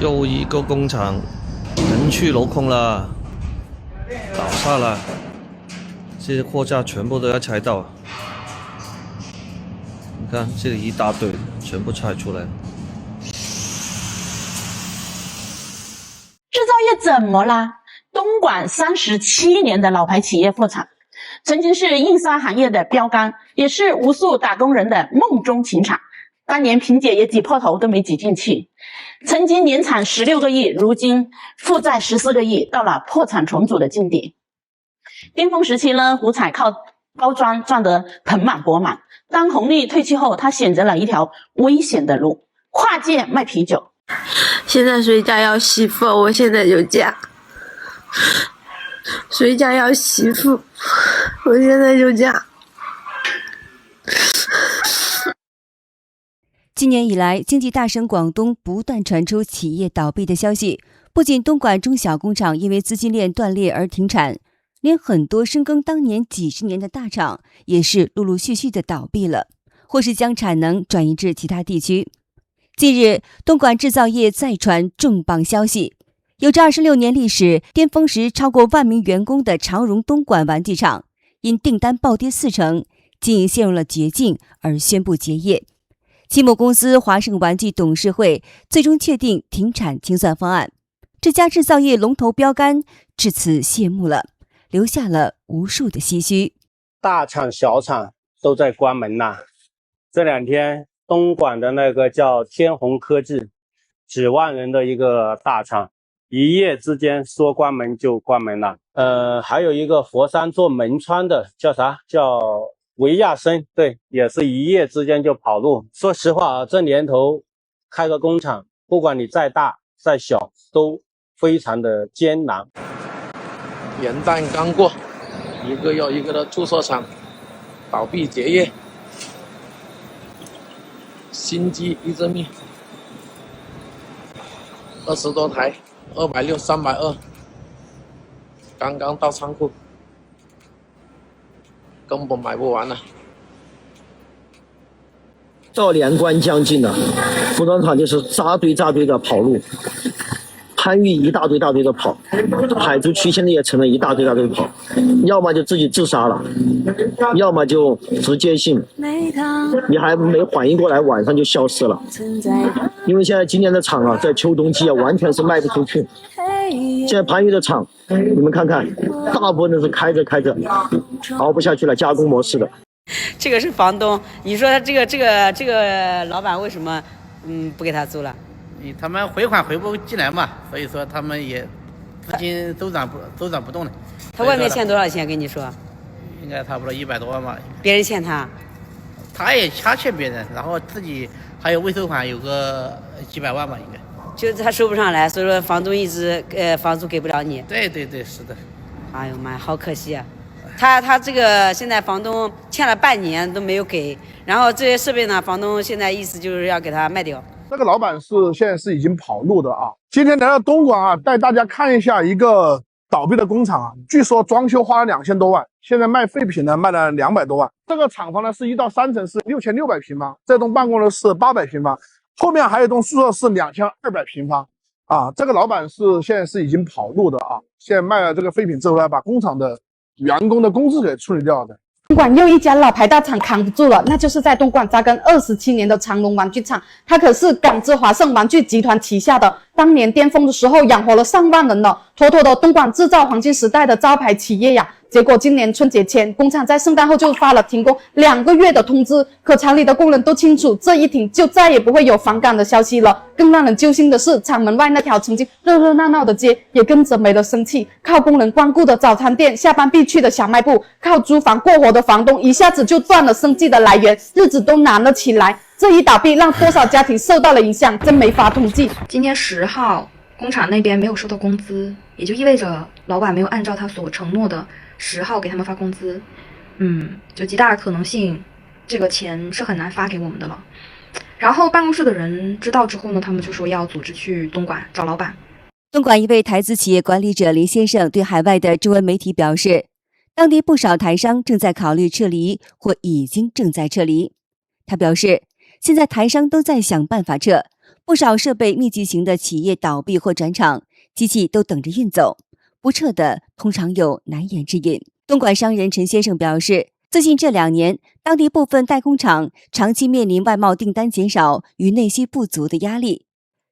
又一个工厂人去楼空了，倒下了，这些货架全部都要拆到。你看这里一大堆，全部拆出来了。制造业怎么啦？东莞37年的老牌企业破产，曾经是印刷行业的标杆，也是无数打工人的梦中情场。当年萍姐也挤破头都没挤进去，曾经年产16个亿，如今负债14个亿，到了破产重组的境地。巅峰时期呢，胡彩靠包装赚得盆满钵满，当红利退去后，他选择了一条危险的路，跨界卖啤酒。现在谁家要媳妇，我现在就嫁。谁家要媳妇，我现在就嫁。今年以来，经济大省广东不断传出企业倒闭的消息，不仅东莞中小工厂因为资金链断裂而停产，连很多深耕当年几十年的大厂也是陆陆续续的倒闭了，或是将产能转移至其他地区。近日，东莞制造业再传重磅消息，有着26年历史、巅峰时超过1万名员工的长荣东莞玩具厂，因订单暴跌40%，经营陷入了绝境而宣布结业。其母公司华盛玩具董事会最终确定停产清算方案，这家制造业龙头标杆至此谢幕了，留下了无数的唏嘘。大厂小厂都在关门呐。这2天东莞的那个叫天虹科技，几万人的一个大厂，一夜之间说关门就关门了。还有一个佛山做门窗的叫啥？叫维亚森，对，也是一夜之间就跑路。说实话啊，这年头开个工厂，不管你再大再小，都非常的艰难。元旦刚过，一个又一个的注册厂倒闭结业，心机一直灭，20多台，260、320，刚刚到仓库，根本买不完了。到年关将近了，服装厂就是扎堆的跑路，番禺一大堆的跑，海珠区现在也成了一大堆跑，要么就自己自杀了，要么就直接性你还没反应过来，晚上就消失了。因为现在今年的厂啊，在秋冬季啊，完全是卖不出去。现在番禺的厂，你们看看，大部分都是开着熬不下去了，加工模式的。这个是房东，你说这个老板为什么不给他租了？他们回款回不进来嘛，所以说他们也资金周转不动了。他外面欠多少钱？跟你说，应该差不多100多万吧。别人欠他，他欠别人，然后自己还有未收款，有个几百万吧，应该。就是他收不上来，所以说房东一直房租给不了你。对，是的。哎呦妈呀，好可惜啊！他这个现在房东欠了半年都没有给，然后这些设备呢，房东现在意思就是要给他卖掉。这个老板现在是已经跑路的啊。今天来到东莞啊，带大家看一下一个倒闭的工厂啊。据说装修花了2000多万，现在卖废品呢卖了200多万。这个厂房呢是1到3层，是6600平方，这栋办公楼是800平方，后面还有一栋宿舍是2200平方啊。这个老板现在是已经跑路的啊。现在卖了这个废品之后呢，把工厂的员工的工资给处理掉的。东莞又一家老牌大厂扛不住了，那就是在东莞扎根27年的长荣玩具厂，它可是港资华盛玩具集团旗下的，当年巅峰的时候养活了上万人呢，妥妥的东莞制造黄金时代的招牌企业呀。结果今年春节前，工厂在圣诞后就发了停工2个月的通知，可厂里的工人都清楚，这一停就再也不会有返岗的消息了。更让人揪心的是，厂门外那条曾经热热闹闹的街也跟着没了生气，靠工人光顾的早餐店，下班必去的小卖部，靠租房过活的房东，一下子就断了生计的来源，日子都难了起来。这一倒闭让多少家庭受到了影响，真没法统计。今天10号，工厂那边没有收到工资，也就意味着老板没有按照他所承诺的10号给他们发工资。就极大的可能性，这个钱是很难发给我们的了。然后办公室的人知道之后呢，他们就说要组织去东莞找老板。东莞一位台资企业管理者林先生对海外的中文媒体表示，当地不少台商正在考虑撤离或已经正在撤离。他表示，现在台商都在想办法撤，不少设备密集型的企业倒闭或转厂，机器都等着运走，不撤的通常有难言之隐。东莞商人陈先生表示，最近这2年，当地部分代工厂长期面临外贸订单减少与内需不足的压力。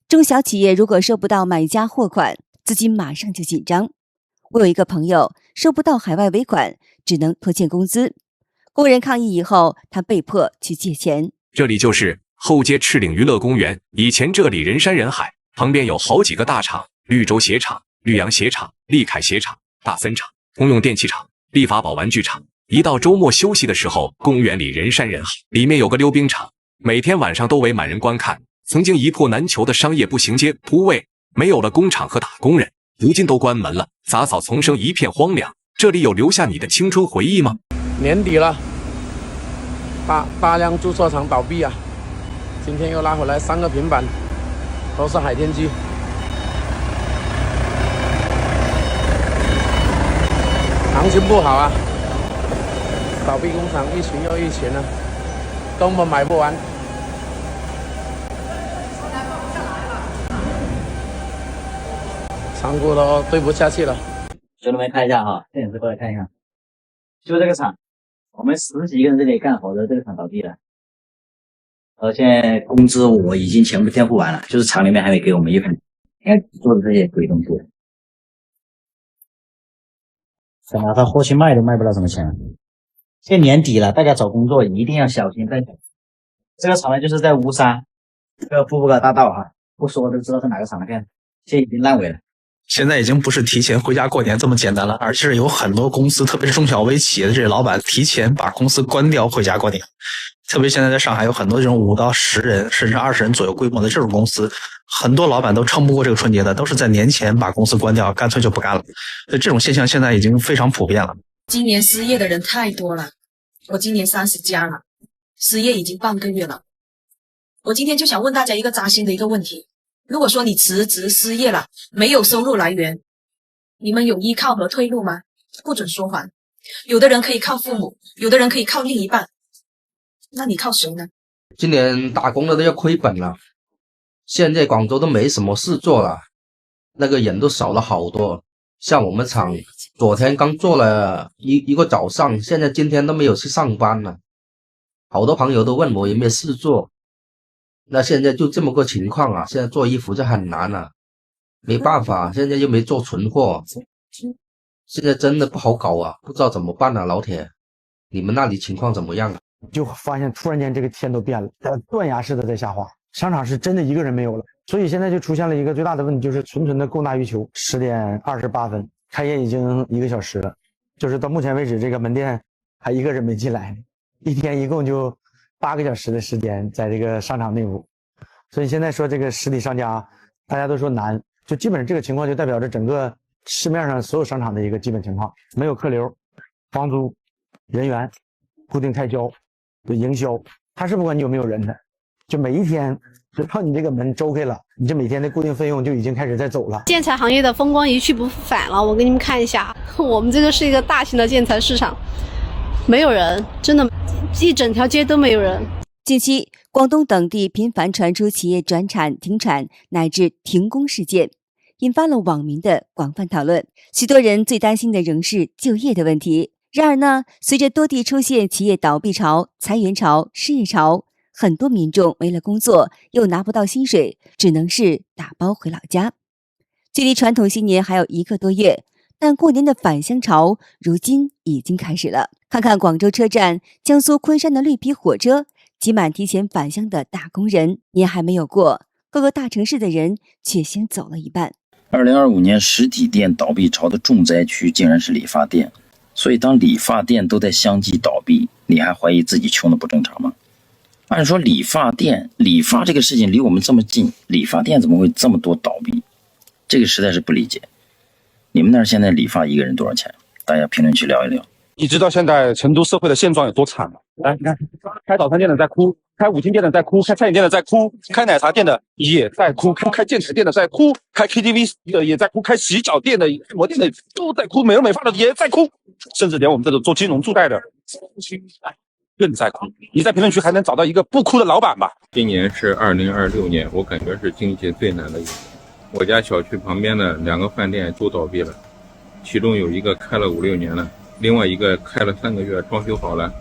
中小企业如果收不到买家货款，资金马上就紧张。我有一个朋友收不到海外尾款，只能拖欠工资。工人抗议以后，他被迫去借钱。这里就是后街赤岭娱乐公园，以前这里人山人海，旁边有好几个大厂：绿洲鞋厂、绿洋鞋厂、利凯鞋厂、大森厂、通用电器厂、利法宝玩具厂。一到周末休息的时候，公园里人山人海，里面有个溜冰场，每天晚上都围满人观看。曾经一铺难求的商业步行街铺位，没有了工厂和打工人，如今都关门了，杂草丛生，一片荒凉。这里有留下你的青春回忆吗？年底了，大量注册厂倒闭啊！今天又拉回来3个平板，都是海天机。行情不好啊，倒闭工厂一群又一群啊，根本买不完。仓库都对不下去了。兄弟们看一下哈，摄影师过来看一下，就这个厂，我们10几个人这里干活的，这个厂倒闭了，而且工资我已经全部垫付完了，就是厂里面还没给我们1分，应该做的这些鬼东西。哪怕货去卖都卖不到什么钱。现在年底了，大家找工作一定要小心。这个厂呢就是在乌沙，这个布格大道哈，不说都知道是哪个厂了，看，现在已经烂尾了。现在已经不是提前回家过年这么简单了，而是有很多公司，特别是中小微企业的这些老板，提前把公司关掉回家过年。特别现在在上海有很多这种5到10人甚至20人左右规模的这种公司，很多老板都撑不过这个春节的，都是在年前把公司关掉，干脆就不干了。所以这种现象现在已经非常普遍了。今年失业的人太多了，我今年30加了，失业已经半个月了。我今天就想问大家一个扎心的一个问题，如果说你辞职失业了，没有收入来源，你们有依靠和退路吗？不准说谎。有的人可以靠父母，有的人可以靠另一半，那你靠谁呢？今年打工的都要亏本了，现在广州都没什么事做了，那个人都少了好多。像我们厂昨天刚做了一个早上，现在今天都没有去上班了。好多朋友都问我有没有事做，那现在就这么个情况啊，现在做衣服就很难了，没办法，现在又没做存货，现在真的不好搞啊，不知道怎么办啊。老铁，你们那里情况怎么样啊？就发现突然间这个天都变了，断崖式的在下滑，商场是真的一个人没有了，所以现在就出现了一个最大的问题，就是纯纯的供大于求。10点28分开业已经1个小时了，就是到目前为止这个门店还一个人没进来，一天一共就8个小时的时间在这个商场内部，所以现在说这个实体商家大家都说难，就基本上这个情况就代表着整个市面上所有商场的一个基本情况，没有客流、房租、人员、固定开销的营销，他是不管你有没有人的，就每一天只要你这个门周开了，你这每天的固定费用就已经开始在走了。建材行业的风光一去不复返了，我给你们看一下，我们这个是一个大型的建材市场，没有人，真的一整条街都没有人。近期，广东等地频繁传出企业转产、停产乃至停工事件，引发了网民的广泛讨论。许多人最担心的仍是就业的问题。然而呢，随着多地出现企业倒闭潮、裁员潮、失业潮，很多民众没了工作，又拿不到薪水，只能是打包回老家。距离传统新年还有1个多月，但过年的返乡潮如今已经开始了。看看广州车站、江苏昆山的绿皮火车，挤满提前返乡的打工人，年还没有过，各个大城市的人却先走了一半。2025年实体店倒闭潮的重灾区竟然是理发店，所以当理发店都在相继倒闭，你还怀疑自己穷的不正常吗？按说理发这个事情离我们这么近，理发店怎么会这么多倒闭？这个实在是不理解。你们那儿现在理发一个人多少钱？大家评论区聊一聊。你知道现在成都社会的现状有多惨吗？来，你看，开早餐店的在哭，开舞厅店的在哭，开餐饮店的在哭，开奶茶店的也在哭，开建材店的在哭，开 KTV 的也在哭，开洗脚店的、按摩店的都在哭，美容美发的也在哭，甚至连我们这种做金融助贷的，更在哭。你在评论区还能找到一个不哭的老板吧？今年是2026年，我感觉是经济最难的一年。我家小区旁边的2个饭店都倒闭了，其中有一个开了5、6年了，另外一个开了3个月，装修好了，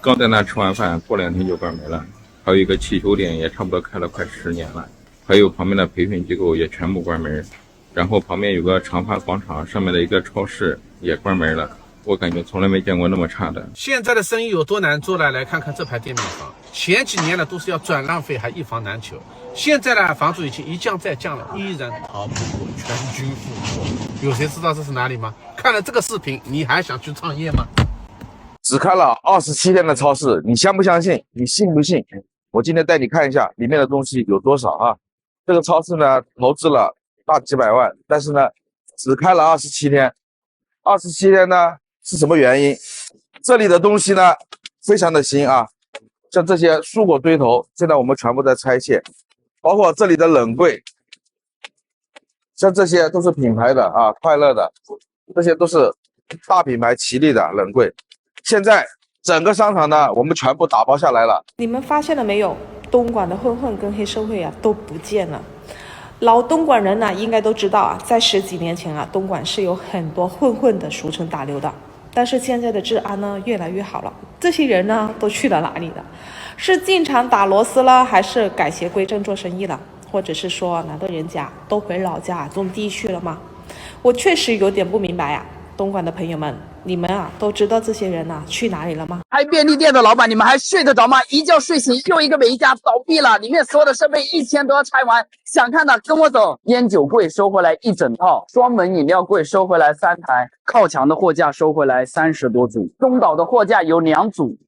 刚在那吃完饭，过2天就关门了。还有一个气球店也差不多开了快10年了，还有旁边的培训机构也全部关门。然后旁边有个长发广场，上面的一个超市也关门了。我感觉从来没见过那么差的。现在的生意有多难做呢？来看看这排店面房，前几年呢都是要转让费，还一房难求。现在呢，房租已经一降再降了，依然逃不过全军覆没。有谁知道这是哪里吗？看了这个视频，你还想去创业吗？只开了27天的超市，你相不相信？你信不信？我今天带你看一下里面的东西有多少啊！这个超市呢，投资了大几百万，但是呢，只开了27天。27天呢是什么原因？这里的东西呢非常的新啊，像这些蔬果堆头，现在我们全部在拆卸，包括这里的冷柜，像这些都是品牌的啊，快乐的，这些都是大品牌吉利的冷柜。现在整个商场呢，我们全部打包下来了。你们发现了没有？东莞的混混跟黑社会啊都不见了。老东莞人呢，应该都知道啊，在10几年前啊，东莞是有很多混混的，俗称打流的。但是现在的治安呢，越来越好了。这些人呢，都去了哪里了？是进厂打螺丝了，还是改邪归正做生意了？或者是说，难道人家都回老家种地去了吗？我确实有点不明白啊。东莞的朋友们，你们啊都知道这些人啊去哪里了吗？开便利店的老板，你们还睡得着吗？一觉睡醒，又一个美家倒闭了，里面所有的设备1天都要拆完。想看的跟我走。烟酒柜收回来1整套，双门饮料柜收回来3台，靠墙的货架收回来30多组，中岛的货架有2组。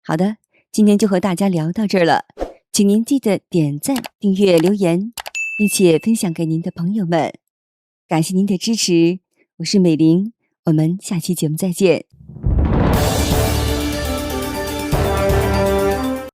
好的，今天就和大家聊到这儿了，请您记得点赞、订阅、留言，并且分享给您的朋友们。感谢您的支持，我是美玲，我们下期节目再见。